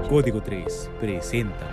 Código 3 presenta.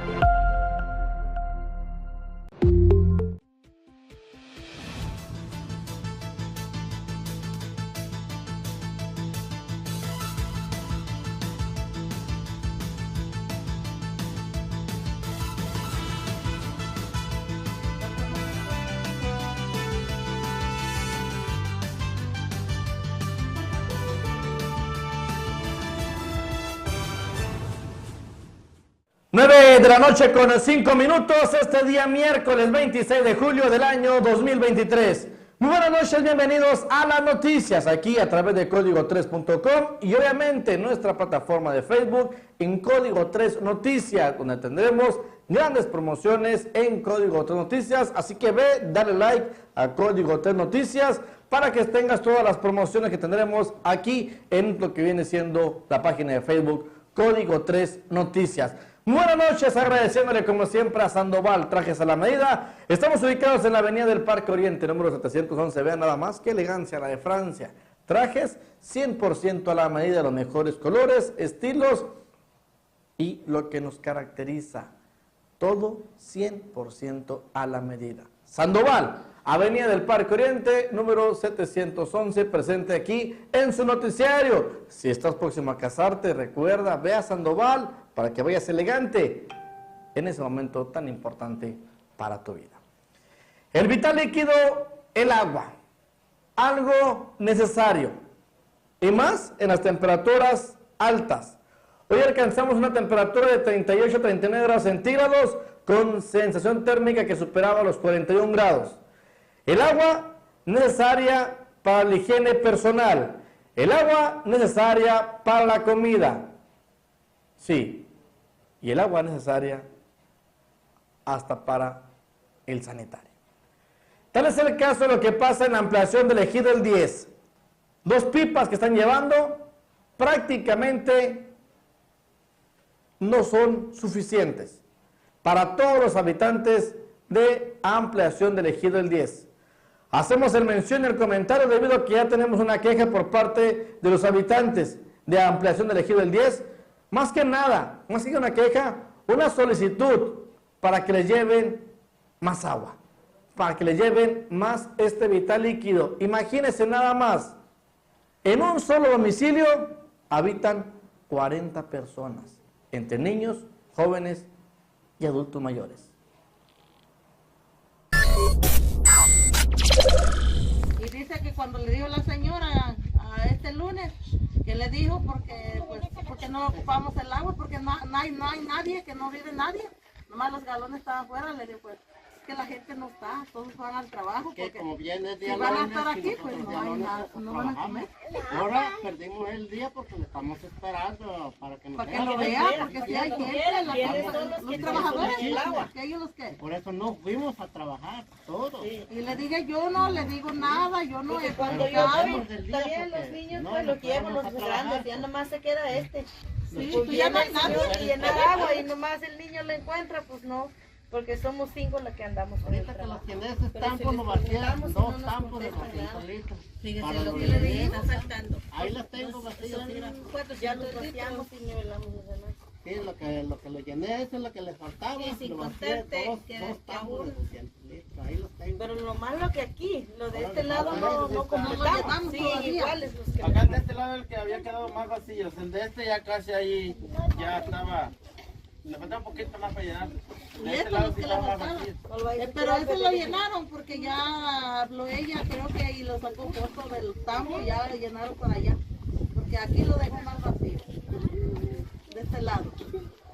Nueve de la noche con 5 minutos, este día miércoles 26 de julio del año 2023. Muy buenas noches, bienvenidos a las noticias aquí a través de código3.com y obviamente nuestra plataforma de Facebook en Código 3 Noticias, donde tendremos grandes promociones en Código 3 Noticias. Así que ve, dale like a Código 3 Noticias para que tengas todas las promociones que tendremos aquí en lo que viene siendo la página de Facebook Código 3 Noticias. Buenas noches, agradeciéndole como siempre a Sandoval Trajes a la Medida. Estamos ubicados en la avenida del Parque Oriente, número 711. Vean nada más, qué elegancia la de Francia. Trajes 100% a la medida, los mejores colores, estilos y lo que nos caracteriza. Todo 100% a la medida. Sandoval, avenida del Parque Oriente, número 711, presente aquí en su noticiario. Si estás próximo a casarte, recuerda, ve a Sandoval para que vayas elegante en ese momento tan importante para tu vida. El vital líquido, el agua, algo necesario, y más en las temperaturas altas. Hoy alcanzamos una temperatura de 38-39 grados centígrados con sensación térmica que superaba los 41 grados. El agua necesaria para la higiene personal, el agua necesaria para la comida, sí, y el agua necesaria hasta para el sanitario. Tal es el caso de lo que pasa en la ampliación del ejido El 10. 2 pipas que están llevando prácticamente no son suficientes para todos los habitantes de ampliación del ejido El 10. Hacemos el mención y el comentario debido a que ya tenemos una queja por parte de los habitantes de ampliación del ejido El 10. Más que nada, más que una queja, una solicitud para que les lleven más agua, para que les lleven más este vital líquido. Imagínense nada más, en un solo domicilio habitan 40 personas, entre niños, jóvenes y adultos mayores. Y dice que cuando le dijo la señora a este lunes, que le dijo porque no ocupamos el agua, porque no hay nadie, que no vive nadie, nomás los galones estaban afuera, le dijo pues es que la gente no está, todos van al trabajo, porque como viene el día si van a lunes, estar aquí, si pues nosotros no hay ya nada, no van a comer. Ahora perdimos el día porque le estamos esperando para que nos Para que lo vea, porque si hay gente, los trabajadores, que ellos los que. Por eso no fuimos a trabajar, todos. Y le dije, yo no le digo nada, yo no he Cuando yo voy, también los niños pues los llevo, los grandes, ya nomás se queda este. Sí, Pues pues ya no hay nadie. y llenar agua y nomás el niño lo encuentra, pues no, porque somos 5 las que andamos con el Ahorita que los trabajo. tienes estampos nos vacían 2 tampos de 200 litros. Fíjese lo que le dije, está faltando. Ahí las tengo vacías, mira. Ya los vaciamos y nivelamos los demás. Sí, lo que lo llené, eso es lo que le faltaba. Sí, sin lo vacié, contarte dos que tampos de 200 litros, ahí los tengo. Pero lo malo que aquí, lo de este Ahora, lado ahora, no sí completamos, llevamos sí, todavía. iguales los que Acá de este lado el que había quedado más vacío, el de este ya casi ahí ya estaba, le faltaba un poquito más para llenar. Y De este esto lado es sí que le estaba más faltaba. vacío. Pero ese lo llenaron porque ya habló ella, creo que ahí lo sacó puesto del tambo y ya lo llenaron para allá. Porque aquí lo dejó más vacío. De este lado.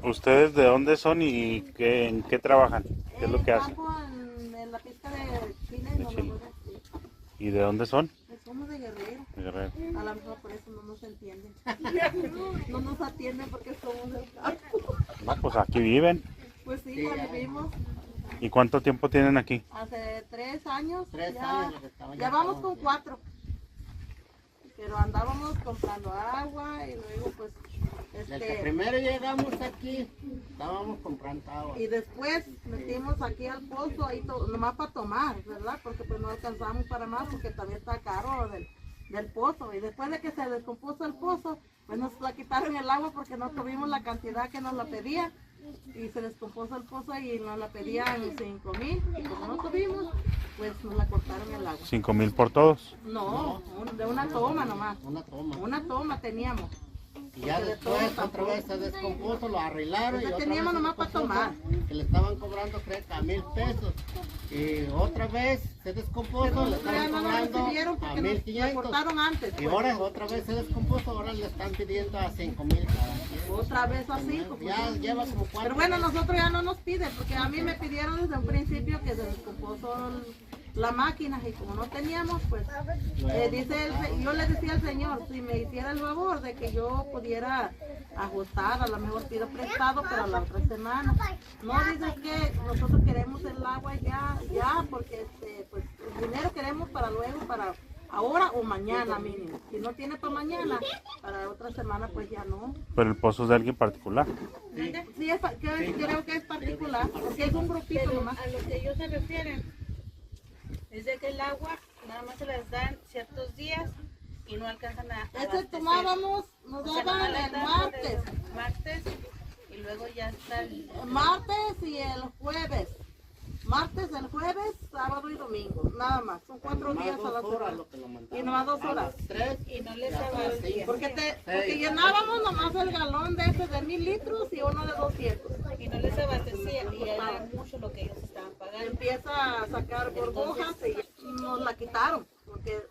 ¿Ustedes de dónde son y en qué trabajan? ¿Qué es lo que hacen? Campo en la pista de Chile y no Chile. lo ¿Y de dónde son? somos de Guerrero. De Guerrero. A lo mejor por eso no nos entienden. No nos atienden porque somos del campo. Ah, pues aquí viven. Pues sí, ya vivimos ¿Y cuánto tiempo tienen aquí? hace 3 años. 3 ya, años lo que estaba ya vamos con 4. Pero andábamos comprando agua y luego pues Desde que primero llegamos aquí, estábamos comprando agua. y después metimos aquí al pozo ahí nomás para tomar, ¿verdad? Porque pues no alcanzamos para más porque también está caro del pozo. Y después de que se descompuso el pozo, pues nos la quitaron el agua porque no tuvimos la cantidad que nos la pedían. Y se descompuso el pozo y nos la pedían 5,000. Y como no tuvimos, pues nos la cortaron el agua. 5,000 por todos. No, de una toma nomás. Una toma. Una toma teníamos. Y ya Porque de después todo otra vez se descompuso, lo arreglaron. Esa Y otra teníamos vez se nomás para descompuso, tomar. que le estaban cobrando creo que a 1,000 pesos. Y otra vez se descompuso, Pero le nosotros ya estaban no la cobrando recibieron a porque nos la 1,500. cortaron antes. Y pues. ahora otra vez se descompuso, ahora le están pidiendo a 5,000 cada quien. Otra vez a 5. Ya lleva como 4. Pero bueno, nosotros ya no nos piden, porque a mí me pidieron desde un principio que se descompuso la máquina y como no teníamos, pues yo le decía al señor, si me hiciera el favor de que yo pudiera ajustar, a lo mejor pido prestado para la otra semana. No, dice que nosotros queremos el agua ya, porque pues el dinero queremos para luego, para ahora o mañana mínimo. Si no tiene para mañana, para otra semana pues ya no. Pero el pozo es de alguien particular. Sí, creo que es particular, porque es un grupito Pero nomás. a lo que ellos se refieren es de que el agua nada más se las dan ciertos días y no alcanzan a Ese abastecer. tomábamos, nos O sea, daban nomás les el dan martes. el martes y luego ya está el Martes y el jueves. Martes, el jueves, sábado y domingo. Nada más. Son 4 días a la semana. Y nomás 2 horas. 3 y no les abastecen. Porque llenábamos nomás el galón de ese de 1,000 litros y uno de 200. Y no les abastecía y era mucho lo que ellos estaban pagando. Empieza a sacar burbujas y nos la quitaron. Porque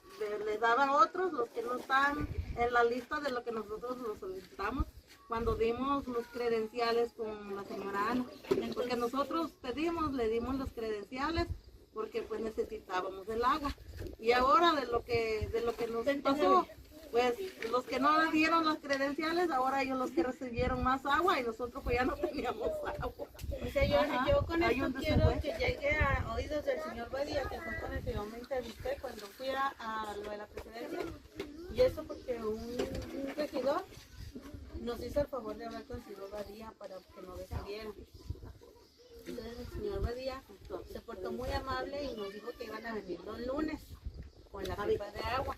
les daban otros, los que no están en la lista de lo que nosotros los solicitamos. Cuando dimos los credenciales con la señora Ana, porque nosotros pedimos, le dimos los credenciales porque pues necesitábamos el agua. Y ahora de lo que nos pasó, pues los que no le dieron las credenciales, ahora ellos los que recibieron más agua y nosotros pues ya no teníamos agua. O sea, yo con Hay esto un quiero desencuentro. que llegue a oídos del señor Badía, que fue con el que yo me entrevisté cuando fui a lo de la presidencia. Y eso porque un regidor nos hizo el favor de hablar con el señor Badía para que nos decidieran. Entonces el señor Badía se portó muy amable y nos dijo que iban a venir los lunes con la pipa de agua.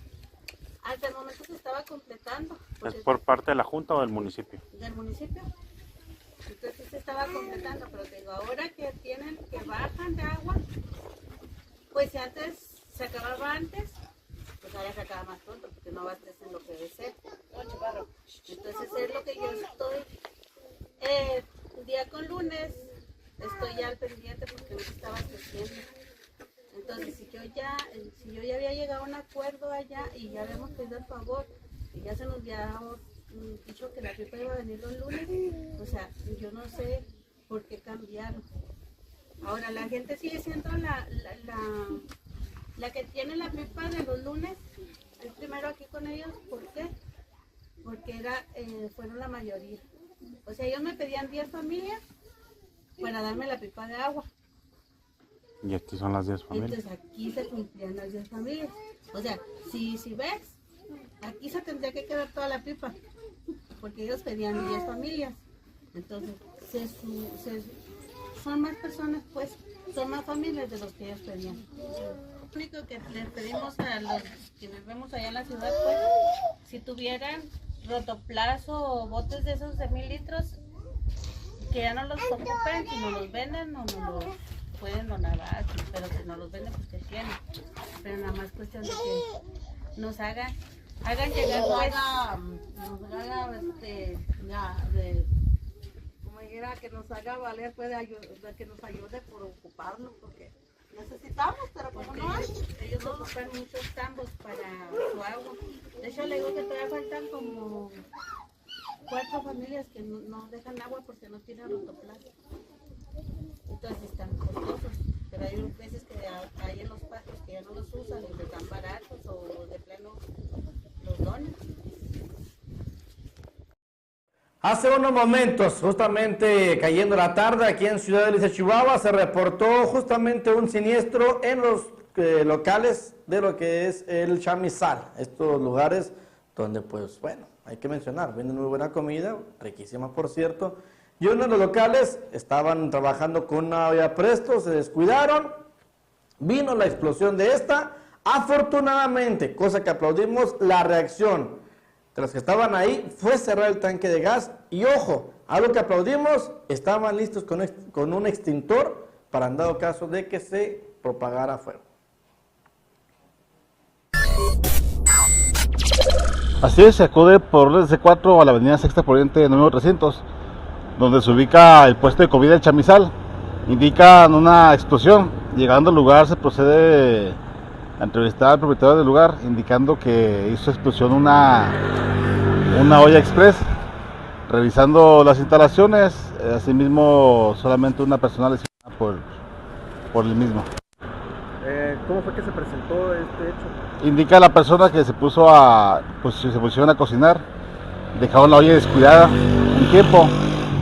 Hasta el momento se estaba completando. ¿Es por parte de la Junta o del municipio? Del municipio. Entonces sí se estaba completando, pero te digo, ahora que tienen, que bajan de agua, pues si antes se acababa antes, pues ahora se acaba más pronto, porque no abastecen lo que debe ser. Entonces es lo que yo estoy, día con lunes, estoy ya al pendiente porque no se está abasteciendo. Entonces si yo ya había llegado a un acuerdo allá y ya habíamos pedido el favor, y ya se nos había dicho que la pipa iba a venir los lunes, o sea, yo no sé por qué cambiaron. Ahora la gente sigue siendo la que tiene la pipa de los lunes, es primero aquí con ellos. ¿Por qué? Porque fueron la mayoría. O sea, ellos me pedían 10 familias para darme la pipa de agua. Y aquí son las 10 familias. Entonces aquí se cumplían las 10 familias. O sea, si ves, aquí se tendría que quedar toda la pipa, porque ellos pedían 10 familias. Entonces, son más personas, pues, son más familias de los que ellos pedían. Lo único que les pedimos a los que vivimos allá en la ciudad, pues, si tuvieran rotoplazo o botes de esos de 1,000 litros, que ya no los ocupen, si no los venden o no los pueden donar, pero si no los venden, pues que tienen. Pero nada más cuestión de que nos hagan llegar, pues, como dijera, que nos haga valer, pues, que nos ayude por ocuparlo, porque necesitamos, pero como no hay. ellos ocupan muchos tambos para su agua. De hecho, le digo que todavía faltan como 4 familias que no dejan agua porque no tienen rotoplazo. Entonces están costosos, pero hay veces que hay en los patios que ya no los usan y les dan baratos o de pleno los donan. Hace unos momentos, justamente cayendo la tarde, aquí en Ciudad Delicia, Chihuahua, se reportó justamente un siniestro en los locales de lo que es el chamizal. Estos lugares donde, pues, bueno, hay que mencionar, venden muy buena comida, riquísima por cierto. Y uno de los locales estaban trabajando con una olla presto, se descuidaron, vino la explosión de esta, Afortunadamente, cosa que aplaudimos, la reacción de los que estaban ahí fue cerrar el tanque de gas y ojo, algo que aplaudimos, estaban listos con un extintor para en dado caso de que se propagara fuego. Así es, se acude por orden C4 a la avenida Sexta Poniente número 300, donde se ubica el puesto de comida del Chamizal. Indican una explosión. Llegando al lugar se procede a entrevistar al propietario del lugar, indicando que hizo explosión una olla express. Revisando las instalaciones, asimismo solamente una persona lesionada por el mismo. ¿Cómo fue que se presentó este hecho? Indica la persona que se pusieron a cocinar, dejaron la olla descuidada un tiempo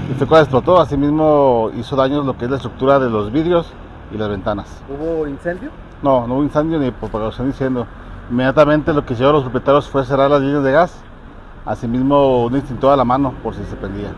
y fue cuando explotó. Asimismo hizo daños lo que es la estructura de los vidrios y las ventanas. ¿Hubo incendio? No hubo incendio ni propagación de incendio. Inmediatamente lo que hicieron los propietarios fue cerrar las líneas de gas, asimismo un extintor a la mano por si se prendía.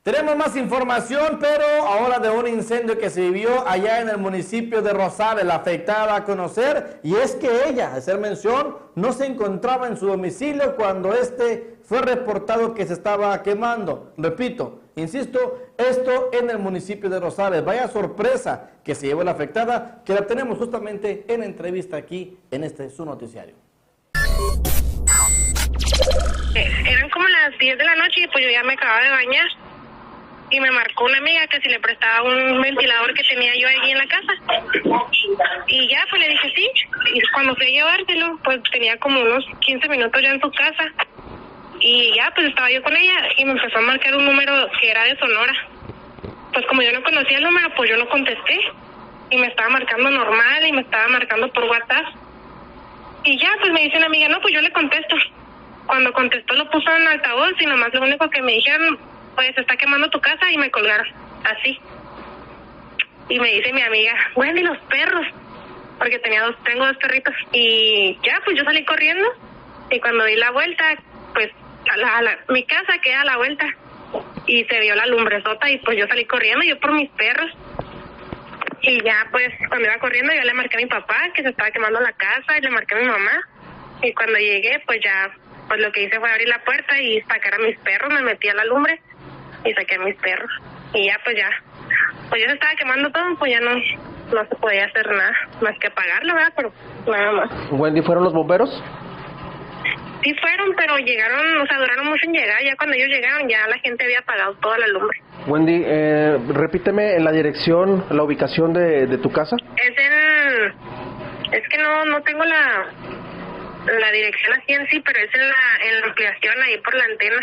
Tenemos más información, pero ahora de un incendio que se vivió allá en el municipio de Rosales, la afectada a conocer, y es que ella, al hacer mención, no se encontraba en su domicilio cuando este fue reportado que se estaba quemando. Repito, insisto, esto en el municipio de Rosales. Vaya sorpresa que se llevó la afectada, que la tenemos justamente en entrevista aquí en su noticiario. Eran como las 10 de la noche y pues yo ya me acababa de bañar. Y me marcó una amiga que si le prestaba un ventilador que tenía yo allí en la casa. Y ya, pues le dije sí. Y cuando fui a llevárselo, pues tenía como unos 15 minutos ya en su casa. Y ya, pues estaba yo con ella y me empezó a marcar un número que era de Sonora. Pues como yo no conocía el número, pues yo no contesté. Y me estaba marcando normal y me estaba marcando por WhatsApp. Y ya, pues me dice una amiga, no, pues yo le contesto. Cuando contestó lo puso en altavoz y nomás lo único que me dijeron, pues se está quemando tu casa, y me colgaron, así. Y me dice mi amiga, Wendy, los perros, porque tengo dos perritos. Y ya, pues yo salí corriendo, y cuando di la vuelta, pues mi casa queda a la vuelta, y se vio la lumbrezota, y pues yo salí corriendo, yo por mis perros. Y ya, pues, cuando iba corriendo, yo le marqué a mi papá, que se estaba quemando la casa, y le marqué a mi mamá. Y cuando llegué, pues ya, pues lo que hice fue abrir la puerta y sacar a mis perros, me metí a la lumbre, y saqué a mis perros. Y ya, pues ya se estaba quemando todo, pues ya no se podía hacer nada más que apagarlo, ¿verdad? Pero nada más. Wendy, ¿fueron los bomberos? Sí fueron, pero llegaron, o sea, duraron mucho en llegar. Ya cuando ellos llegaron, ya la gente había apagado toda la lumbre. Wendy, repíteme en la dirección, la ubicación de tu casa. Es que no tengo la dirección así en sí, pero es en la ampliación ahí por la antena.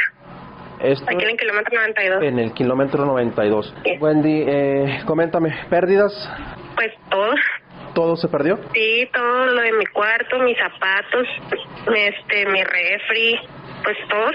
Aquí en el kilómetro 92. En el kilómetro 92. Sí. Wendy, coméntame, ¿pérdidas? Pues todo. ¿Todo se perdió? Sí, todo lo de mi cuarto, mis zapatos, mi refri, pues todo.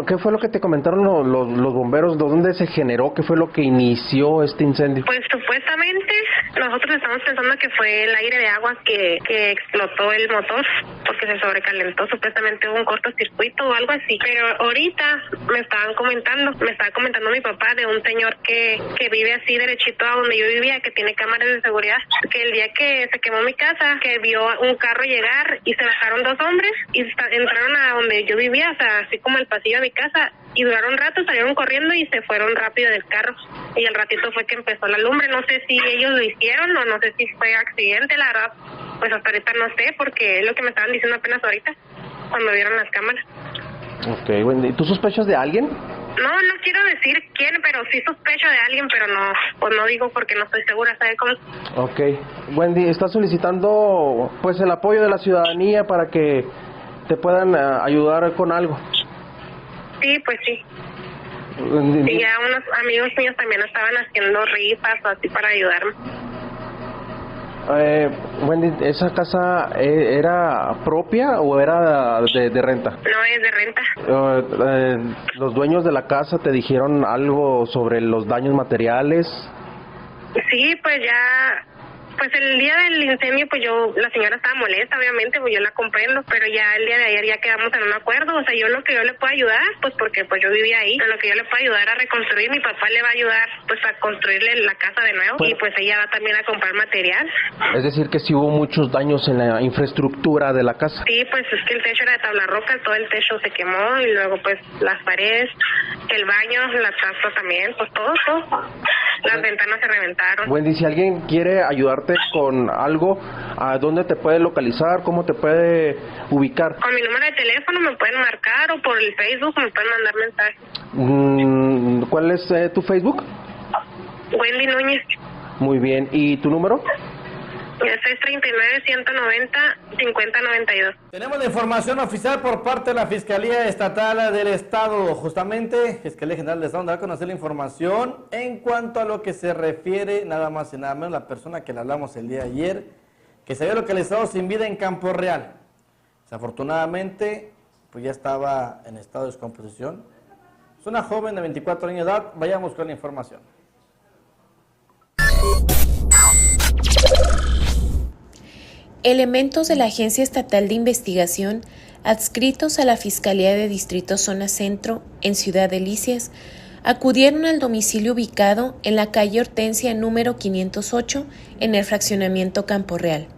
¿Qué fue lo que te comentaron los bomberos? ¿De dónde se generó? ¿Qué fue lo que inició este incendio? Pues supuestamente nosotros estamos pensando que fue el aire de agua que explotó el motor porque se sobrecalentó. Supuestamente hubo un cortocircuito o algo así. Pero ahorita me estaba comentando mi papá de un señor que vive así derechito a donde yo vivía, que tiene cámaras de seguridad, que el día que se quemó mi casa, que vio un carro llegar y se bajaron dos hombres y entraron a donde yo vivía, o sea, así como el pasillo de mi casa, y duraron un rato, salieron corriendo y se fueron rápido del carro. Y al ratito fue que empezó la lumbre. No sé si ellos lo hicieron o no sé si fue accidente, la verdad, pues hasta ahorita no sé, porque es lo que me estaban diciendo apenas ahorita, cuando vieron las cámaras. Ok, Wendy, ¿tú sospechas de alguien? No quiero decir quién, pero sí sospecho de alguien, pero no, pues no digo porque no estoy segura, ¿sabes cómo? Ok, Wendy, ¿estás solicitando pues el apoyo de la ciudadanía para que te puedan ayudar con algo? Sí, pues sí. Y ya unos amigos míos también estaban haciendo rifas o así para ayudarme. Wendy, ¿esa casa era propia o era de renta? No, es de renta. ¿Los dueños de la casa te dijeron algo sobre los daños materiales? Sí, pues ya Pues el día del incendio, pues la señora estaba molesta, obviamente, pues yo la comprendo, pero ya el día de ayer ya quedamos en un acuerdo, o sea, yo lo que yo le puedo ayudar, pues porque pues yo vivía ahí, en lo que yo le puedo ayudar a reconstruir, mi papá le va a ayudar, pues a construirle la casa de nuevo, y pues ella va también a comprar material. Es decir, que sí hubo muchos daños en la infraestructura de la casa. Sí, pues es que el techo era de tabla roca, todo el techo se quemó, y luego pues las paredes, el baño, la taza también, pues todo. Las ventanas se reventaron. Wendy, si alguien quiere ayudarte con algo, ¿a dónde te puede localizar? ¿Cómo te puede ubicar? Con mi número de teléfono me pueden marcar o por el Facebook me pueden mandar mensaje. ¿Cuál es tu Facebook? Wendy Núñez. Muy bien. ¿Y tu número? 639-190-5092. Tenemos la información oficial por parte de la Fiscalía Estatal del Estado. Justamente, Fiscalía General del Estado da a conocer la información en cuanto a lo que se refiere, nada más y nada menos, la persona que le hablamos el día de ayer, que se había localizado sin vida en Campo Real. Desafortunadamente, pues ya estaba en estado de descomposición. Es una joven de 24 años de edad. Vayamos con la información. Elementos de la Agencia Estatal de Investigación, adscritos a la Fiscalía de Distrito Zona Centro, en Ciudad Delicias, acudieron al domicilio ubicado en la calle Hortensia número 508, en el fraccionamiento Campo Real,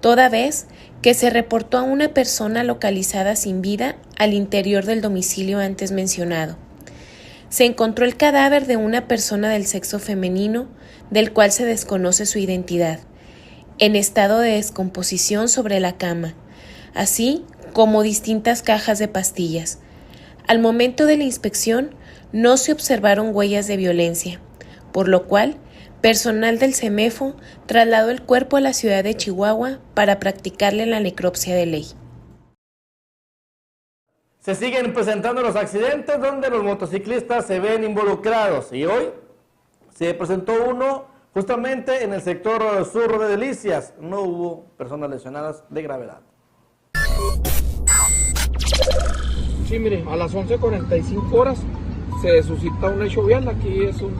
toda vez que se reportó a una persona localizada sin vida al interior del domicilio antes mencionado. Se encontró el cadáver de una persona del sexo femenino, del cual se desconoce su identidad, en estado de descomposición sobre la cama, así como distintas cajas de pastillas. Al momento de la inspección no se observaron huellas de violencia, por lo cual personal del CEMEFO trasladó el cuerpo a la ciudad de Chihuahua para practicarle la necropsia de ley. Se siguen presentando los accidentes donde los motociclistas se ven involucrados y hoy se presentó uno justamente en el sector sur de Delicias. No hubo personas lesionadas de gravedad. Sí, mire, a las 11:45 horas se suscita un hecho vial. Aquí es un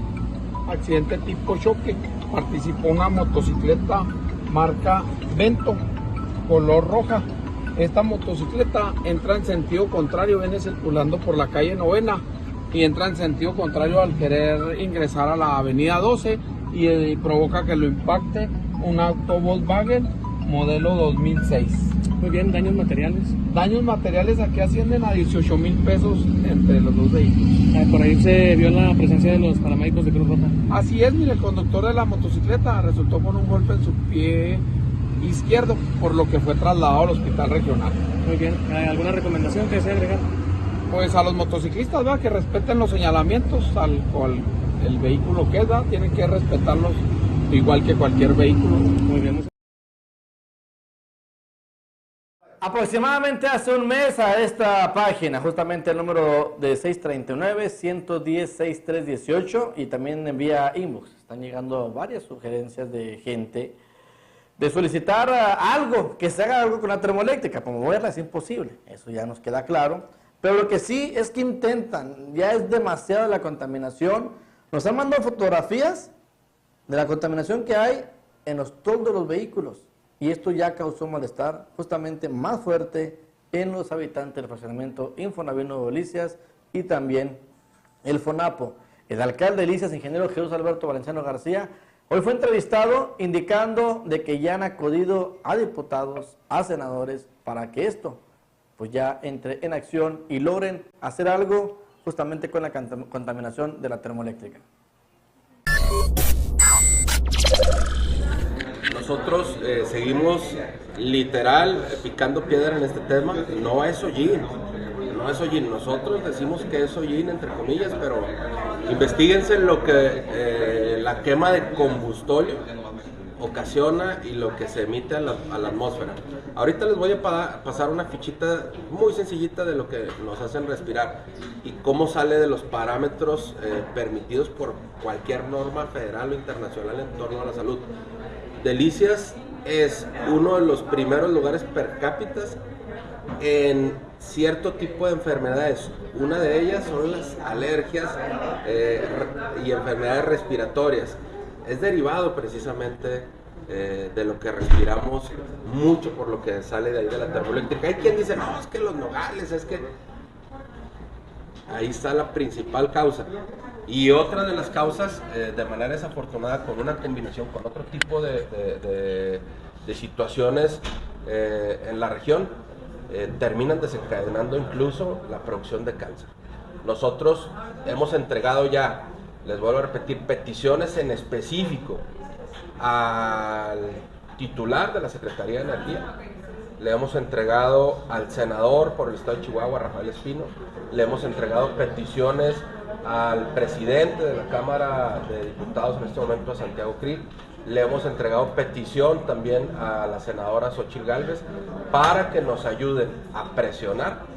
accidente tipo choque. Participó una motocicleta marca Vento, color roja. Esta motocicleta entra en sentido contrario, viene circulando por la calle Novena y entra en sentido contrario al querer ingresar a la avenida 12 y provoca que lo impacte un auto Volkswagen modelo 2006. Muy bien, ¿daños materiales? Daños materiales aquí ascienden a 18,000 pesos entre los dos vehículos. Por ahí se vio la presencia de los paramédicos de Cruz Roja. Así es, mire, el conductor de la motocicleta resultó con un golpe en su pie izquierdo, por lo que fue trasladado al hospital regional. Muy bien, ¿alguna recomendación que desea agregar? Pues a los motociclistas, ¿verdad?, que respeten los señalamientos al el vehículo que da, tienen que respetarlos igual que cualquier vehículo. Muy bien. Aproximadamente hace un mes a esta página, justamente el número de 639-110-6318 y también vía inbox, están llegando varias sugerencias de gente de solicitar algo, que se haga algo con la termoeléctrica. Como verla es imposible, eso ya nos queda claro, pero lo que sí es que intentan, ya es demasiada la contaminación. Nos han mandado fotografías de la contaminación que hay en los toldos de los vehículos y esto ya causó malestar justamente más fuerte en los habitantes del fraccionamiento Infonavit Nuevo Delicias y también el FONAPO. El alcalde de Delicias, ingeniero Jesús Alberto Valenciano García, hoy fue entrevistado indicando de que ya han acudido a diputados, a senadores, para que esto pues ya entre en acción y logren hacer algo justamente con la contaminación de la termoeléctrica. Nosotros seguimos literal picando piedra en este tema. No es hollín, no es hollín. Nosotros decimos que es hollín entre comillas, pero investiguense lo que la quema de combustóleo ocasiona y lo que se emite a la atmósfera. Ahorita les voy a pasar una fichita muy sencillita de lo que nos hacen respirar y cómo sale de los parámetros permitidos por cualquier norma federal o internacional en torno a la salud. Delicias es uno de los primeros lugares per cápita en cierto tipo de enfermedades. Una de ellas son las alergias y enfermedades respiratorias. Es derivado precisamente de lo que respiramos, mucho por lo que sale de ahí de la termoeléctrica. Hay quien dice, no, es que los nogales, es que... Ahí está la principal causa. Y otra de las causas, de manera desafortunada, con una combinación con otro tipo de situaciones en la región, terminan desencadenando incluso la producción de cáncer. Nosotros hemos entregado ya, les vuelvo a repetir, peticiones en específico al titular de la Secretaría de Energía, le hemos entregado al senador por el estado de Chihuahua, Rafael Espino, le hemos entregado peticiones al presidente de la Cámara de Diputados en este momento, a Santiago Krill, le hemos entregado petición también a la senadora Xochitl Gálvez para que nos ayuden a presionar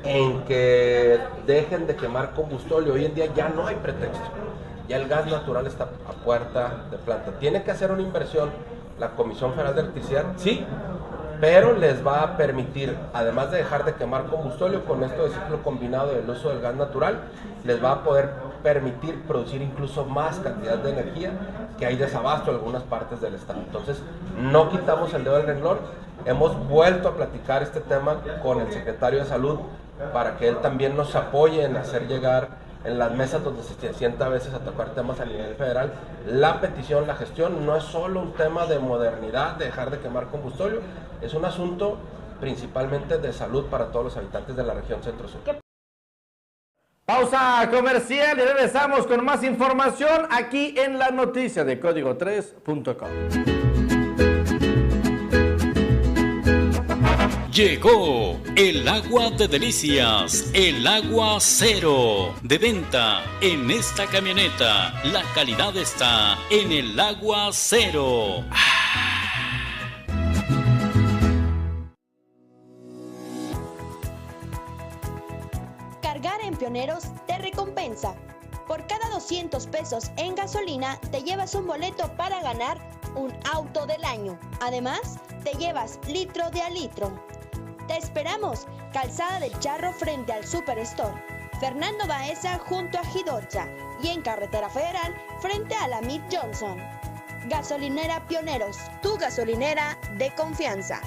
en que dejen de quemar combustible. Hoy en día ya no hay pretexto, ya el gas natural está a puerta de planta. Tiene que hacer una inversión la Comisión Federal de Electricidad, sí, pero les va a permitir, además de dejar de quemar combustible, con esto de ciclo combinado del uso del gas natural, les va a poder permitir producir incluso más cantidad de energía, que hay desabasto en algunas partes del estado. Entonces, no quitamos el dedo del renglón, hemos vuelto a platicar este tema con el secretario de Salud para que él también nos apoye en hacer llegar en las mesas donde se sienta a veces a tocar temas a nivel federal, la petición, la gestión. No es solo un tema de modernidad, de dejar de quemar combustible, es un asunto principalmente de salud para todos los habitantes de la región centro-sur. Pausa comercial y regresamos con más información aquí en las noticias de Código3.com. Llegó el agua de delicias, el agua cero, de venta en esta camioneta. La calidad está en el agua cero. Cargar en Pioneros te recompensa. Por cada 200 pesos en gasolina te llevas un boleto para ganar un auto del año. Además, te llevas litro de a litro. Te esperamos, Calzada del Charro frente al Superstore, Fernando Baeza junto a Gidorcha y en Carretera Federal frente a la Mead Johnson. Gasolinera Pioneros, tu gasolinera de confianza.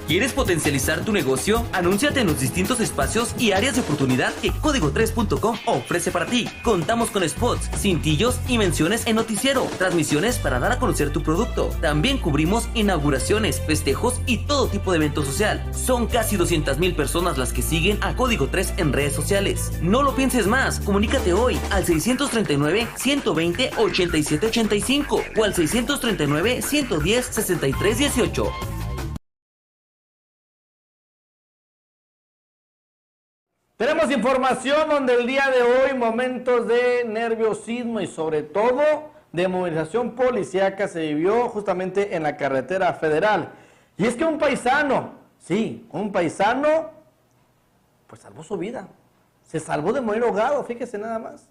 ¿Quieres potencializar tu negocio? Anúnciate en los distintos espacios y áreas de oportunidad que Código3.com ofrece para ti. Contamos con spots, cintillos y menciones en noticiero, transmisiones para dar a conocer tu producto. También cubrimos inauguraciones, festejos y todo tipo de evento social. Son casi 200,000 personas las que siguen a Código 3 en redes sociales. No lo pienses más, comunícate hoy al 639-120-8785 o al 639-110-6318. Tenemos información donde el día de hoy momentos de nerviosismo y sobre todo de movilización policíaca se vivió justamente en la carretera federal. Y es que un paisano, sí, un paisano, pues salvó su vida. Se salvó de morir ahogado, fíjese nada más.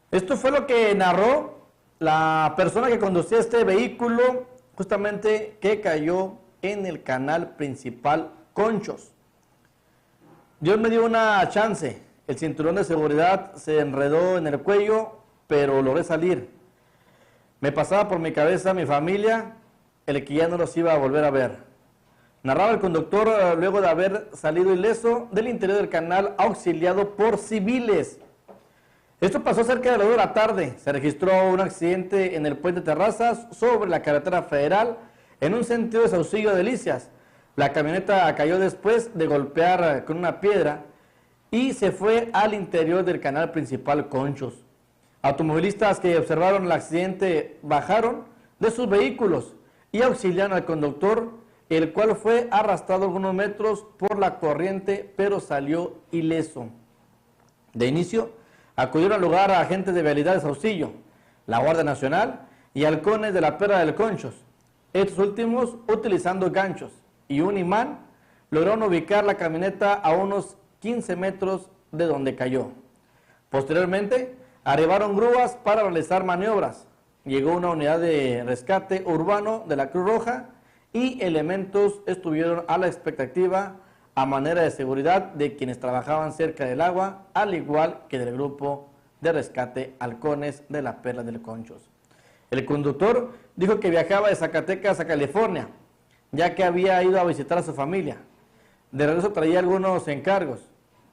Esto fue lo que narró la persona que conducía este vehículo, justamente que cayó en el canal principal Conchos. Dios me dio una chance, el cinturón de seguridad se enredó en el cuello, pero logré salir. Me pasaba por mi cabeza mi familia, el que ya no los iba a volver a ver. Narraba el conductor luego de haber salido ileso del interior del canal auxiliado por civiles. Esto pasó cerca de las 2 de la tarde. Se registró un accidente en el puente Terrazas sobre la carretera federal en un sentido de Saucillo a Delicias. La camioneta cayó después de golpear con una piedra y se fue al interior del canal principal Conchos. Automovilistas que observaron el accidente bajaron de sus vehículos y auxiliaron al conductor, el cual fue arrastrado algunos metros por la corriente, pero salió ileso. De inicio, acudieron al lugar a agentes de vialidad de Saucillo, la Guardia Nacional y halcones de la Perla del Conchos. Estos últimos, utilizando ganchos y un imán, lograron ubicar la camioneta a unos 15 metros de donde cayó. Posteriormente, arribaron grúas para realizar maniobras. Llegó una unidad de rescate urbano de la Cruz Roja y elementos estuvieron a la expectativa a manera de seguridad de quienes trabajaban cerca del agua, al igual que del grupo de rescate halcones de la Perla del Conchos. El conductor dijo que viajaba de Zacatecas a California, ya que había ido a visitar a su familia. De regreso traía algunos encargos,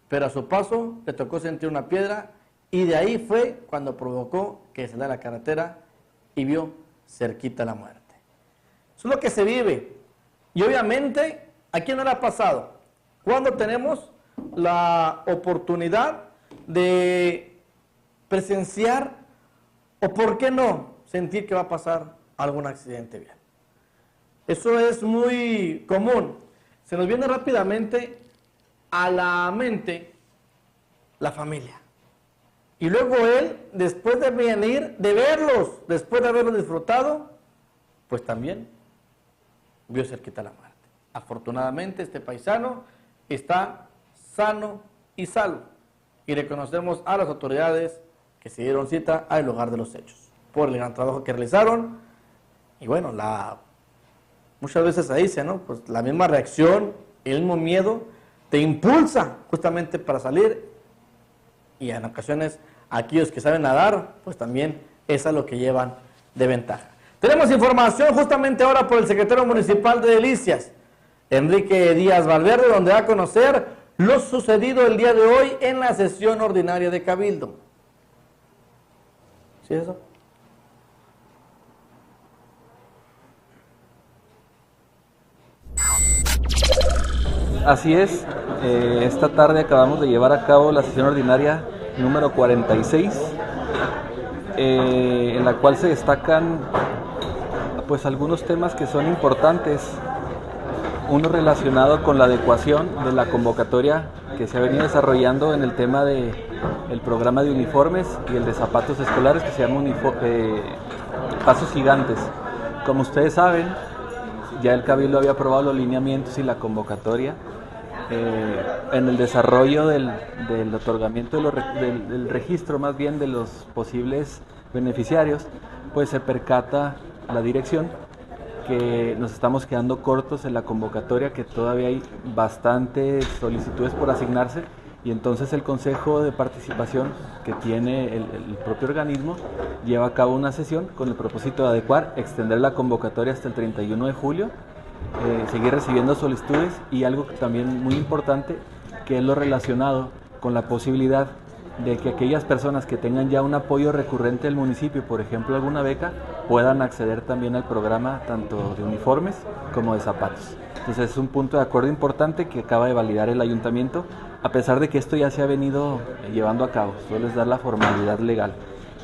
pero a su paso le tocó sentir una piedra y de ahí fue cuando provocó que saliera a la carretera y vio cerquita la muerte. Eso es lo que se vive. Y obviamente, ¿a quién no le ha pasado? Cuando tenemos la oportunidad de presenciar, o por qué no, sentir que va a pasar algún accidente bien. Eso es muy común. Se nos viene rápidamente a la mente la familia. Y luego él, después de venir, de verlos, después de haberlos disfrutado, pues también vio cerquita la muerte. Afortunadamente este paisano está sano y salvo. Y reconocemos a las autoridades que se dieron cita al lugar de los hechos por el gran trabajo que realizaron. Y bueno, muchas veces se dice, ¿no? Pues la misma reacción, el mismo miedo te impulsa justamente para salir, y en ocasiones aquellos que saben nadar, pues también es a lo que llevan de ventaja. Tenemos información justamente ahora por el secretario municipal de Delicias, Enrique Díaz Valverde, donde va a conocer lo sucedido el día de hoy en la sesión ordinaria de Cabildo. ¿Sí es eso? Así es, esta tarde acabamos de llevar a cabo la sesión ordinaria número 46, en la cual se destacan pues algunos temas que son importantes. Uno relacionado con la adecuación de la convocatoria que se ha venido desarrollando en el tema del programa de uniformes y el de zapatos escolares, que se llama Pasos Gigantes. Como ustedes saben, ya el Cabildo había aprobado los lineamientos y la convocatoria. En el desarrollo del otorgamiento del registro, más bien de los posibles beneficiarios, pues se percata la dirección que nos estamos quedando cortos en la convocatoria, que todavía hay bastantes solicitudes por asignarse, y entonces el Consejo de Participación que tiene el propio organismo lleva a cabo una sesión con el propósito de adecuar, extender la convocatoria hasta el 31 de julio, seguir recibiendo solicitudes, y algo también muy importante, que es lo relacionado con la posibilidad de que aquellas personas que tengan ya un apoyo recurrente del municipio, por ejemplo alguna beca, puedan acceder también al programa tanto de uniformes como de zapatos. Entonces es un punto de acuerdo importante que acaba de validar el ayuntamiento, a pesar de que esto ya se ha venido llevando a cabo, solo es dar la formalidad legal.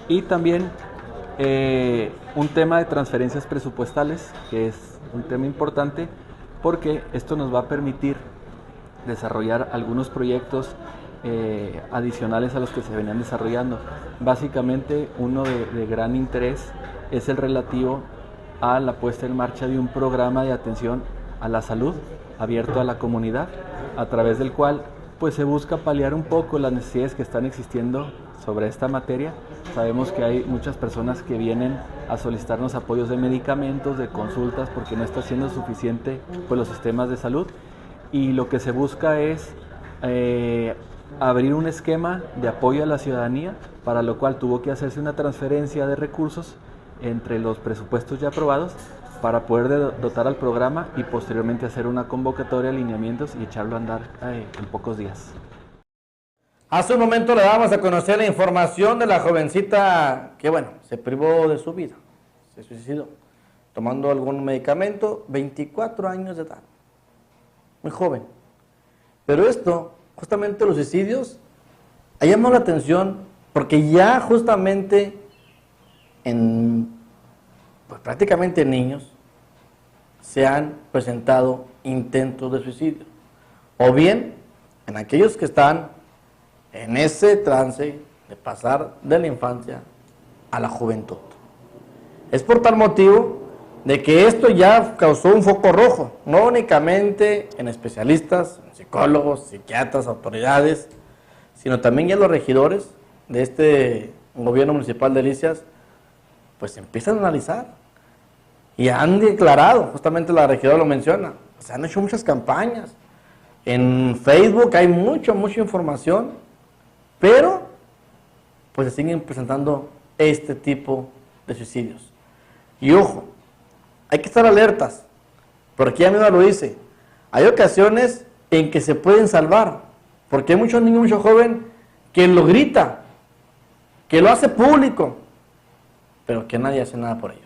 Y también un tema de transferencias presupuestales, que es un tema importante, porque esto nos va a permitir desarrollar algunos proyectos adicionales a los que se venían desarrollando. Básicamente uno de gran interés es el relativo a la puesta en marcha de un programa de atención a la salud abierto a la comunidad, a través del cual pues se busca paliar un poco las necesidades que están existiendo sobre esta materia. Sabemos que hay muchas personas que vienen a solicitarnos apoyos de medicamentos, de consultas, porque no está siendo suficiente pues los sistemas de salud, y lo que se busca es abrir un esquema de apoyo a la ciudadanía, para lo cual tuvo que hacerse una transferencia de recursos entre los presupuestos ya aprobados para poder dotar al programa y posteriormente hacer una convocatoria de alineamientos y echarlo a andar en pocos días. Hace un momento le dábamos a conocer la información de la jovencita que, bueno, se privó de su vida, se suicidó, tomando algún medicamento, 24 años de edad, muy joven. Pero esto, justamente los suicidios, ha llamado la atención Porque ya justamente pues prácticamente en niños se han presentado intentos de suicidio. O bien en aquellos que están en ese trance de pasar de la infancia a la juventud. Es por tal motivo de que esto ya causó un foco rojo, no únicamente en especialistas, en psicólogos, psiquiatras, autoridades, sino también ya los regidores de este gobierno municipal de Delicias, pues empiezan a analizar y han declarado, justamente la regidora lo menciona, se han hecho muchas campañas, en Facebook hay mucha información, pero pues se siguen presentando este tipo de suicidios. Y ojo, hay que estar alertas, porque ella misma lo dice, hay ocasiones en que se pueden salvar, porque hay muchos niños, mucho joven que lo grita, que lo hace público, pero que nadie hace nada por ellos.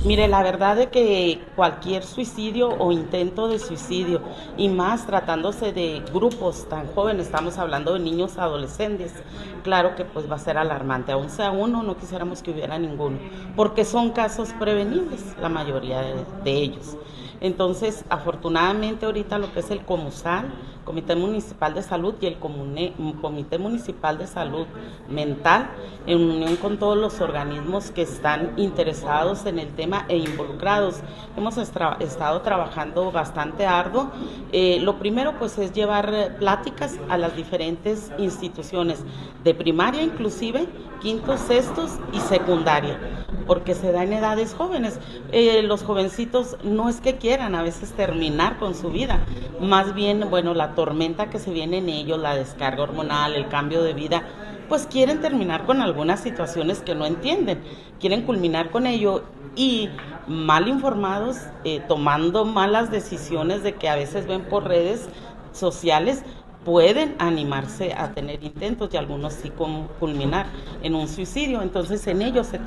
Mire, la verdad de que cualquier suicidio o intento de suicidio, y más tratándose de grupos tan jóvenes, estamos hablando de niños adolescentes, claro que pues va a ser alarmante, aún sea uno, no quisiéramos que hubiera ninguno, porque son casos prevenibles, la mayoría de ellos. Entonces, afortunadamente ahorita lo que es el COMUSAL, Comité Municipal de Salud, y el Comité Municipal de Salud Mental, en unión con todos los organismos que están interesados en el tema e involucrados, hemos estado trabajando bastante arduo. Lo primero pues es llevar pláticas a las diferentes instituciones, de primaria inclusive, quintos, sextos y secundaria, porque se da en edades jóvenes. Los jovencitos no es que quieran a veces terminar con su vida, más bien, bueno, la tormenta que se viene en ellos, la descarga hormonal, el cambio de vida, pues quieren terminar con algunas situaciones que no entienden, quieren culminar con ello y mal informados, tomando malas decisiones de que a veces ven por redes sociales, pueden animarse a tener intentos y algunos sí culminar en un suicidio. Entonces en ello se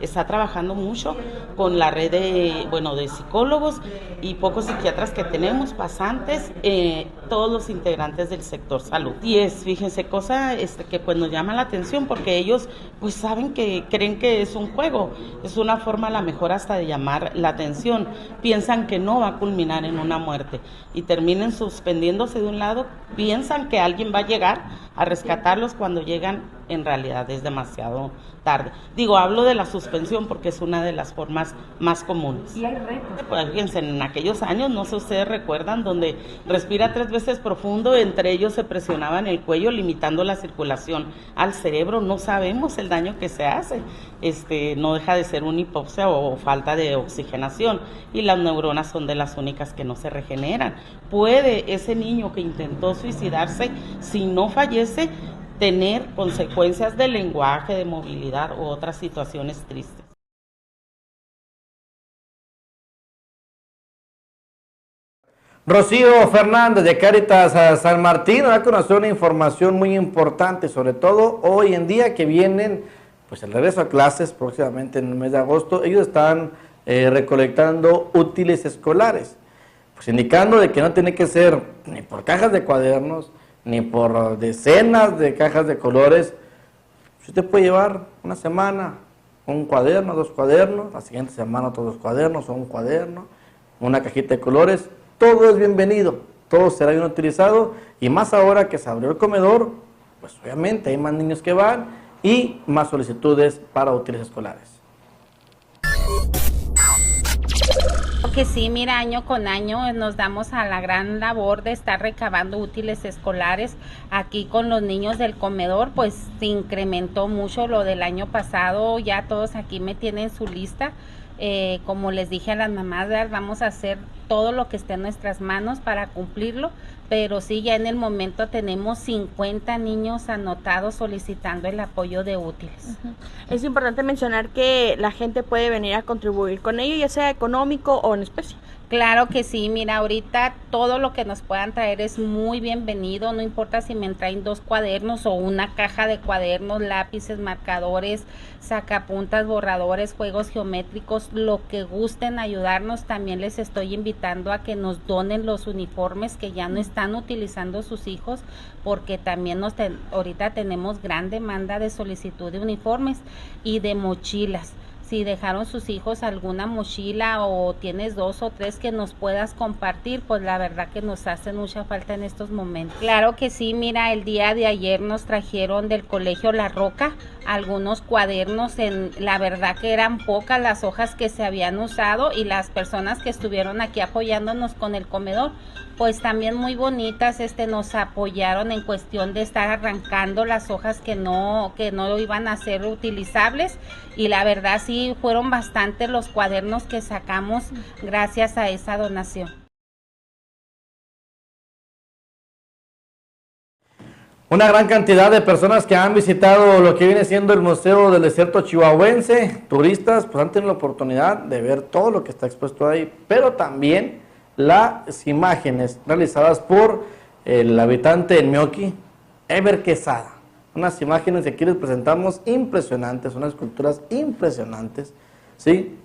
está trabajando mucho con la red de psicólogos y pocos psiquiatras que tenemos, pasantes, todos los integrantes del sector salud. Y fíjense, cosa que pues nos llama la atención, porque ellos pues saben que creen que es un juego, es una forma a la mejor hasta de llamar la atención, piensan que no va a culminar en una muerte y terminen suspendiéndose de un lado, piensan que alguien va a llegar a rescatarlos cuando llegan, en realidad es demasiado tarde. Digo, hablo de la suspensión porque es una de las formas más comunes. ¿Y hay retos? Pues fíjense, en aquellos años, no sé si ustedes recuerdan, donde respira 3 veces profundo, entre ellos se presionaba en el cuello limitando la circulación al cerebro. No sabemos el daño que se hace, no deja de ser una hipoxia o falta de oxigenación, y las neuronas son de las únicas que no se regeneran. Puede ese niño que intentó suicidarse, si no fallece, tener consecuencias de lenguaje, de movilidad u otras situaciones tristes. Rocío Fernández de Cáritas San Martín da a conocer una información muy importante, sobre todo hoy en día que vienen pues el regreso a clases próximamente en el mes de agosto. Ellos están recolectando útiles escolares, pues indicando de que no tiene que ser ni por cajas de cuadernos, ni por decenas de cajas de colores. Usted puede llevar una semana un cuaderno, 2 cuadernos, la siguiente semana otros 2 cuadernos o un cuaderno, una cajita de colores. Todo es bienvenido, todo será bien utilizado, y más ahora que se abrió el comedor, pues obviamente hay más niños que van y más solicitudes para útiles escolares. Que sí, mira, año con año nos damos a la gran labor de estar recabando útiles escolares. Aquí con los niños del comedor pues se incrementó mucho lo del año pasado, ya todos aquí me tienen su lista. Como les dije a las mamás, vamos a hacer todo lo que esté en nuestras manos para cumplirlo, pero sí, ya en el momento tenemos 50 niños anotados solicitando el apoyo de útiles. Es importante mencionar que la gente puede venir a contribuir con ello, ya sea económico o en especie. Claro que sí, mira, ahorita todo lo que nos puedan traer es muy bienvenido, no importa si me traen 2 cuadernos o una caja de cuadernos, lápices, marcadores, sacapuntas, borradores, juegos geométricos, lo que gusten ayudarnos. También les estoy invitando a que nos donen los uniformes que ya no están utilizando sus hijos, porque también ahorita tenemos gran demanda de solicitud de uniformes y de mochilas. Si dejaron sus hijos alguna mochila o tienes 2 o 3 que nos puedas compartir, pues la verdad que nos hace mucha falta en estos momentos. Claro que sí, mira, el día de ayer nos trajeron del colegio La Roca algunos cuadernos, la verdad que eran pocas las hojas que se habían usado, y las personas que estuvieron aquí apoyándonos con el comedor, pues también muy bonitas, nos apoyaron en cuestión de estar arrancando las hojas que no iban a ser utilizables, y la verdad sí fueron bastantes los cuadernos que sacamos gracias a esa donación. Una gran cantidad de personas que han visitado lo que viene siendo el Museo del Desierto Chihuahuense, turistas, pues han tenido la oportunidad de ver todo lo que está expuesto ahí, pero también las imágenes realizadas por el habitante del Meoqui, Eber Quesada. Unas imágenes que aquí les presentamos impresionantes, unas esculturas impresionantes, ¿sí?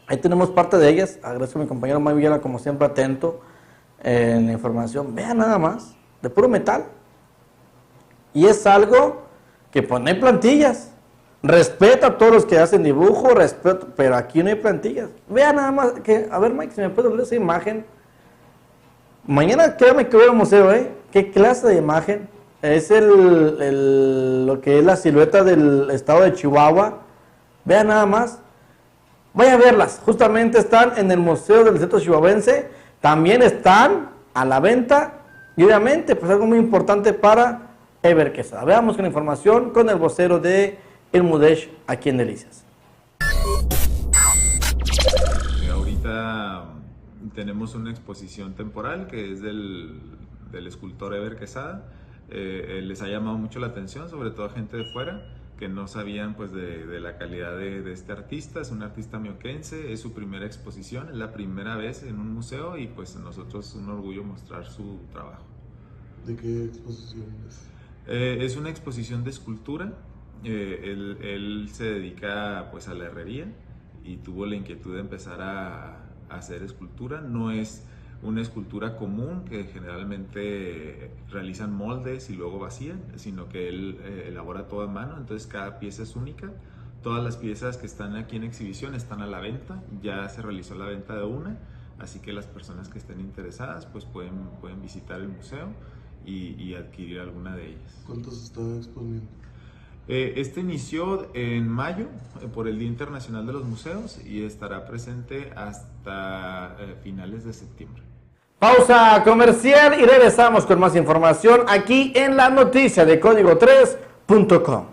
Ahí tenemos parte de ellas. Agradezco a mi compañero May Villela, como siempre, atento en la información. Vean nada más, de puro metal. Y es algo que pues no hay plantillas. Respeto a todos los que hacen dibujo, respeto, pero aquí no hay plantillas. Vean nada más, a ver, Mike, si me puedes ver esa imagen. Mañana créame que voy al museo, ¿Qué clase de imagen? Es lo que es la silueta del estado de Chihuahua. Vean nada más. Vayan a verlas. Justamente están en el Museo del Desierto Chihuahuense. También están a la venta. Y obviamente, pues algo muy importante para Eber Quesada. Veamos con la información con el vocero de El Mudesh aquí en Delicias. Ahorita tenemos una exposición temporal que es del escultor Eber Quesada. Les ha llamado mucho la atención, sobre todo a gente de fuera que no sabían pues de la calidad de este artista. Es un artista mioquense, es su primera exposición, es la primera vez en un museo, y pues a nosotros es un orgullo mostrar su trabajo. ¿De qué exposición es? Es una exposición de escultura. Él se dedica pues a la herrería y tuvo la inquietud de empezar a hacer escultura. No es una escultura común que generalmente realizan moldes y luego vacían, sino que él elabora todo a mano, entonces cada pieza es única. Todas las piezas que están aquí en exhibición están a la venta, ya se realizó la venta de una, así que las personas que estén interesadas pues pueden visitar el museo y adquirir alguna de ellas. ¿Cuántos está exponiendo? Este inició en mayo por el Día Internacional de los Museos y estará presente hasta finales de septiembre. Pausa comercial y regresamos con más información aquí en la noticia de código3.com.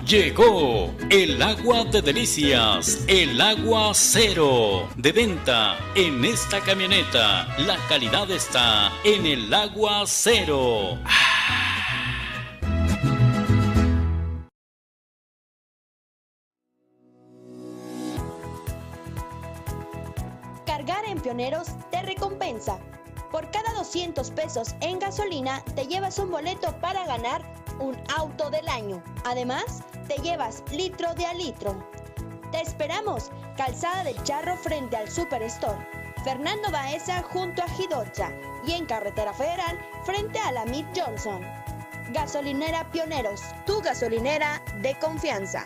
Llegó el agua de delicias, el agua cero, de venta en esta camioneta. La calidad está en el agua cero. Cargar en Pioneros te recompensa. Por cada 200 pesos en gasolina te llevas un boleto para ganar un auto del año. Además, te llevas litro de a litro. Te esperamos, Calzada del Charro frente al Superstore, Fernando Baeza junto a Jidocha, y en Carretera Federal frente a la Mid Johnson. Gasolinera Pioneros, tu gasolinera de confianza.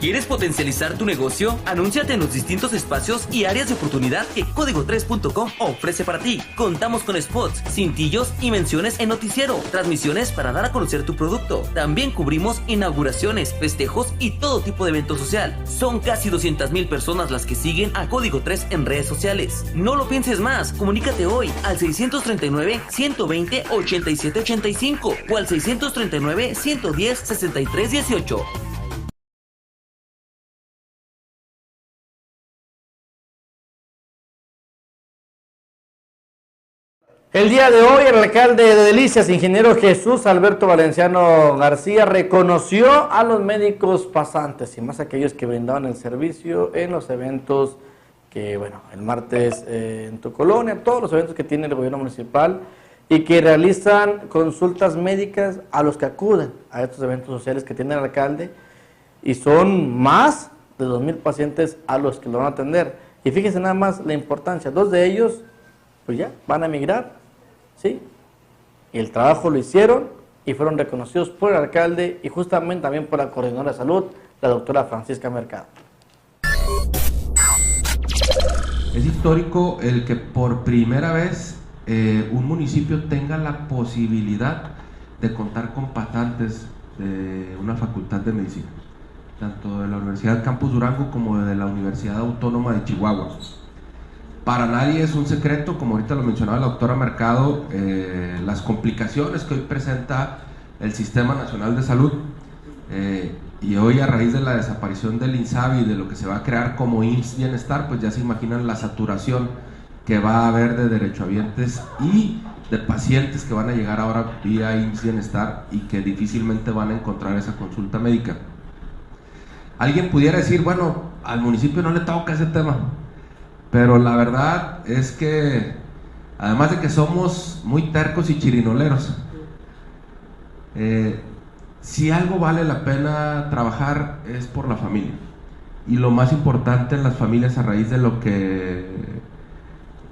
¿Quieres potencializar tu negocio? Anúnciate en los distintos espacios y áreas de oportunidad que Código3.com ofrece para ti. Contamos con spots, cintillos y menciones en noticiero, transmisiones para dar a conocer tu producto. También cubrimos inauguraciones, festejos y todo tipo de evento social. Son casi 200,000 personas las que siguen a Código 3 en redes sociales. No lo pienses más, comunícate hoy al 639-120-8785 o al 639-110-6318. El día de hoy el alcalde de Delicias, ingeniero Jesús Alberto Valenciano García, reconoció a los médicos pasantes y más aquellos que brindaban el servicio en los eventos que, bueno, el martes en tu colonia, todos los eventos que tiene el gobierno municipal y que realizan consultas médicas a los que acuden a estos eventos sociales que tiene el alcalde, y son más de 2,000 pacientes a los que lo van a atender. Y fíjense nada más la importancia, 2 de ellos pues ya van a emigrar, ¿sí? Y el trabajo lo hicieron y fueron reconocidos por el alcalde y justamente también por la coordinadora de salud, la doctora Francisca Mercado. Es histórico el que por primera vez un municipio tenga la posibilidad de contar con pasantes de una facultad de medicina, tanto de la Universidad Campus Durango como de la Universidad Autónoma de Chihuahua. Para nadie es un secreto, como ahorita lo mencionaba la doctora Mercado, las complicaciones que hoy presenta el Sistema Nacional de Salud, y hoy a raíz de la desaparición del INSABI y de lo que se va a crear como IMSS Bienestar, pues ya se imaginan la saturación que va a haber de derechohabientes y de pacientes que van a llegar ahora vía IMSS Bienestar y que difícilmente van a encontrar esa consulta médica. Alguien pudiera decir, bueno, al municipio no le toca ese tema. Pero la verdad es que, además de que somos muy tercos y chirinoleros, si algo vale la pena trabajar es por la familia. Y lo más importante en las familias, a raíz de lo que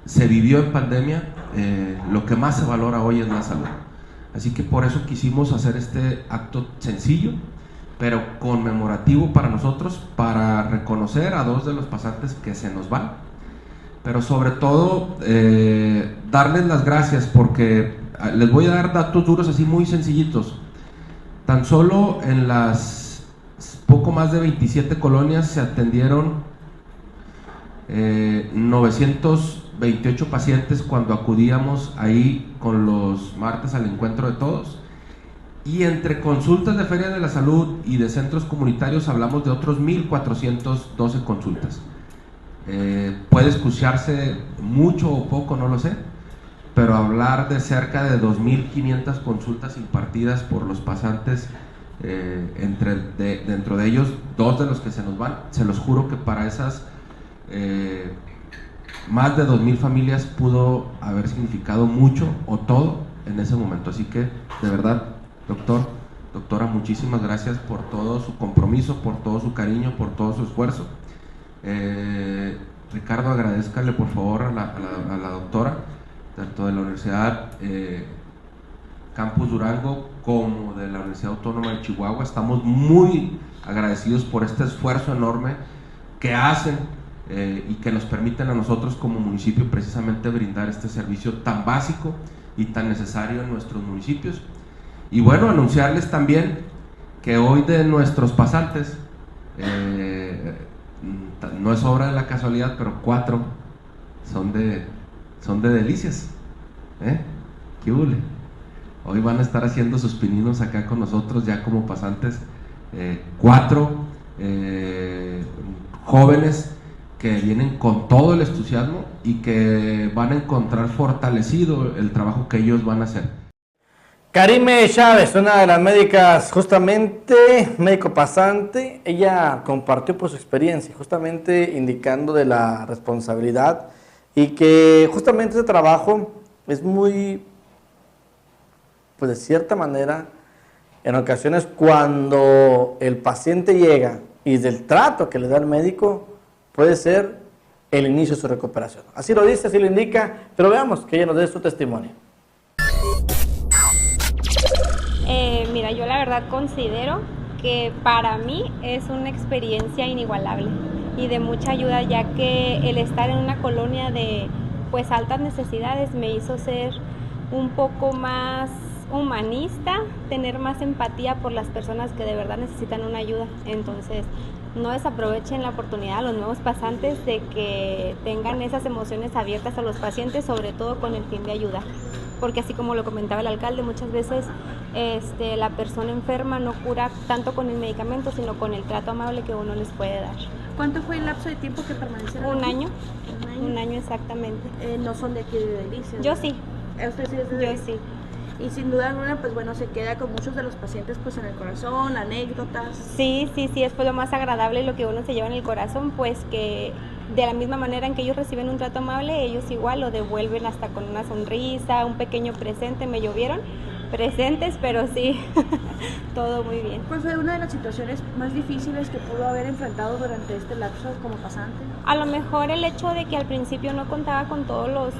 se vivió en pandemia, lo que más se valora hoy es la salud. Así que por eso quisimos hacer este acto sencillo, pero conmemorativo para nosotros, para reconocer a 2 de los pasantes que se nos van. Pero sobre todo darles las gracias, porque les voy a dar datos duros así muy sencillitos. Tan solo en las poco más de 27 colonias se atendieron 928 pacientes cuando acudíamos ahí con los martes al encuentro de todos, y entre consultas de Feria de la Salud y de centros comunitarios hablamos de otros 1,412 consultas. Puede escucharse mucho o poco, no lo sé, pero hablar de cerca de 2,500 consultas impartidas por los pasantes, dentro de ellos 2 de los que se nos van, se los juro que para esas más de 2,000 familias pudo haber significado mucho o todo en ese momento. Así que de verdad, doctora, muchísimas gracias por todo su compromiso, por todo su cariño, por todo su esfuerzo. Ricardo, agradezcale por favor a la doctora, tanto de la Universidad Campus Durango como de la Universidad Autónoma de Chihuahua. Estamos muy agradecidos por este esfuerzo enorme que hacen y que nos permiten a nosotros como municipio precisamente brindar este servicio tan básico y tan necesario en nuestros municipios. Y bueno, anunciarles también que hoy de nuestros pasantes, no es obra de la casualidad, pero 4 son de Delicias. ¿Qué hule? Hoy van a estar haciendo sus pininos acá con nosotros ya como pasantes, 4 jóvenes que vienen con todo el entusiasmo y que van a encontrar fortalecido el trabajo que ellos van a hacer. Karime Chávez, una de las médicas, justamente médico pasante, ella compartió por su experiencia, justamente indicando de la responsabilidad y que justamente ese trabajo es muy, pues de cierta manera, en ocasiones cuando el paciente llega y del trato que le da el médico puede ser el inicio de su recuperación. Así lo dice, así lo indica, pero veamos que ella nos dé su testimonio. Mira, yo la verdad considero que para mí es una experiencia inigualable y de mucha ayuda, ya que el estar en una colonia de pues altas necesidades me hizo ser un poco más humanista, tener más empatía por las personas que de verdad necesitan una ayuda. Entonces, no desaprovechen la oportunidad a los nuevos pasantes de que tengan esas emociones abiertas a los pacientes, sobre todo con el fin de ayudar. Porque así como lo comentaba el alcalde, muchas veces la persona enferma no cura tanto con el medicamento, sino con el trato amable que uno les puede dar. ¿Cuánto fue el lapso de tiempo que permanecieron? Un año. Un año exactamente. ¿No son de aquí de Delicias? Yo sí. ¿Usted sí es de Yo sí. Y sin duda alguna, pues bueno, se queda con muchos de los pacientes pues en el corazón, anécdotas. Sí, es lo más agradable, lo que uno se lleva en el corazón, pues que de la misma manera en que ellos reciben un trato amable, ellos igual lo devuelven hasta con una sonrisa, un pequeño presente. Me llovieron presentes, pero sí, todo muy bien. ¿Cuál fue una de las situaciones más difíciles que pudo haber enfrentado durante este lapso como pasante? A lo mejor el hecho de que al principio no contaba con todos los,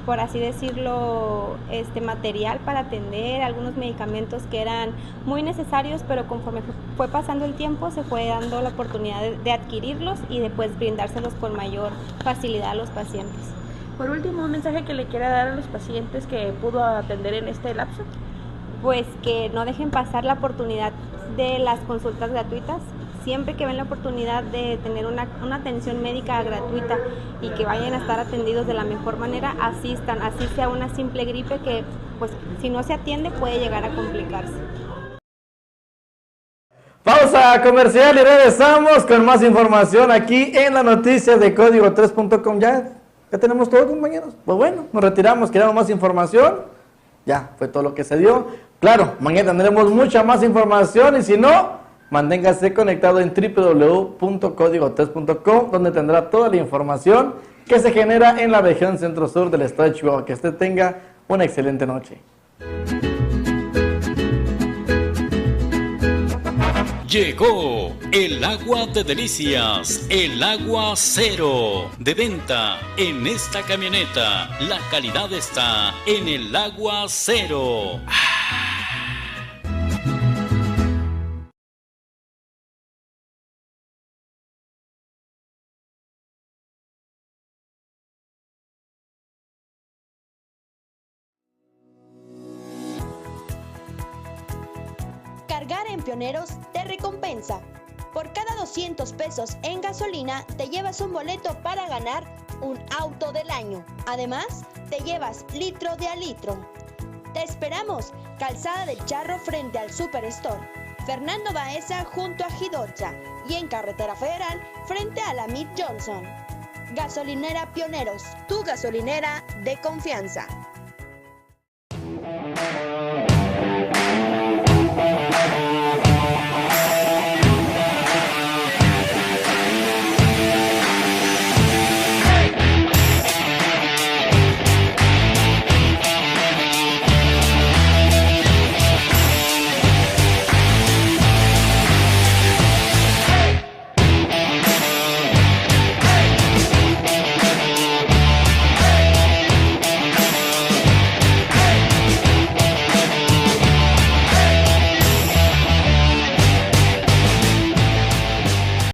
por así decirlo, material para atender, algunos medicamentos que eran muy necesarios, pero conforme fue pasando el tiempo se fue dando la oportunidad de adquirirlos y después brindárselos con mayor facilidad a los pacientes. Por último, un mensaje que le quiera dar a los pacientes que pudo atender en este lapso. Pues que no dejen pasar la oportunidad de las consultas gratuitas. Siempre que ven la oportunidad de tener una atención médica gratuita y que vayan a estar atendidos de la mejor manera, asistan, así sea una simple gripe que pues si no se atiende puede llegar a complicarse. Pausa comercial y regresamos con más información aquí en las noticias de Código3.com. ¿Ya tenemos todo, compañeros? Pues bueno, nos retiramos, queremos más información. Ya, fue todo lo que se dio. Claro, mañana tendremos mucha más información y si no, manténgase conectado en www.código3.com, donde tendrá toda la información que se genera en la región centro-sur del estado de Chihuahua. Que usted tenga una excelente noche. Llegó el agua de delicias, el agua cero, de venta en esta camioneta. La calidad está en el agua cero. Cargar en Pioneros te recompensa. Por cada 200 pesos en gasolina te llevas un boleto para ganar un auto del año. Además, te llevas litro de a litro. Te esperamos, Calzada del Charro frente al Superstore, Fernando Baeza junto a Jidocha y en Carretera Federal frente a la Mid Johnson. Gasolinera Pioneros, tu gasolinera de confianza.